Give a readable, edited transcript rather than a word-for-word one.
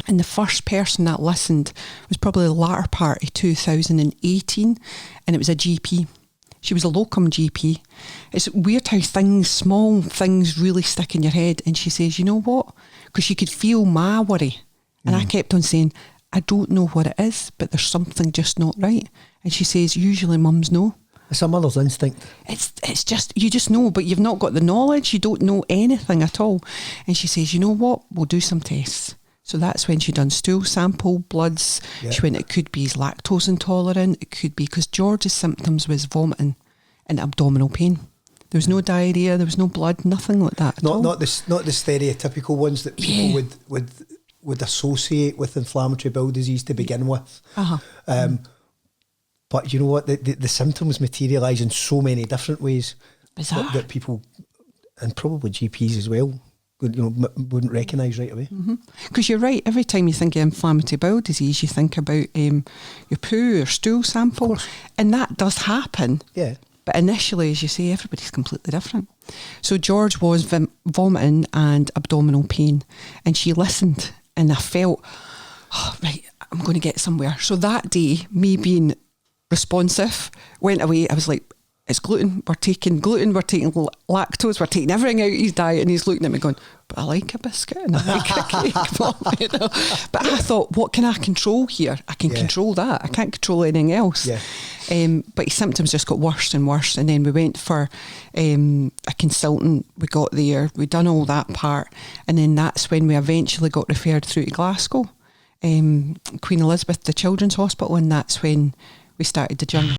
And the first person that listened was probably the latter part of 2018, and it was a GP. She was a locum GP. It's weird how small things really stick in your head. And she says, you know what? Because she could feel my worry. And I kept on saying, I don't know what it is, but there's something just not right. And she says, usually mums know. It's a mother's instinct. It's just, you just know, but you've not got the knowledge. You don't know anything at all. And she says, you know what? We'll do some tests. So that's when she done stool sample, bloods. Yeah. She went, it could be he's lactose intolerant. It could be, because George's symptoms was vomiting and abdominal pain. There was no diarrhea, there was no blood, nothing like that at all. Not the stereotypical ones that people would associate with inflammatory bowel disease to begin with. But you know what? The symptoms materialise in so many different ways. Bizarre. That people, and probably GPs as well, wouldn't recognise right away. Because you're right, every time you think of inflammatory bowel disease, you think about your poo or stool sample, and that does happen. Yeah. But initially, as you say, everybody's completely different. So George was vomiting and abdominal pain, and she listened, and I felt, right, I'm going to get somewhere. So that day, me being responsive, went away. I was like, it's gluten, we're taking lactose, we're taking everything out of his diet, and he's looking at me going, but I like a biscuit and I like a cake, Mum, you know. But I thought, what can I control here? I can control that. I can't control anything else. But his symptoms just got worse and worse, and then we went for a consultant. We got there, we done all that part, and then that's when we eventually got referred through to Glasgow, Queen Elizabeth, the Children's Hospital, and that's when we started the journey.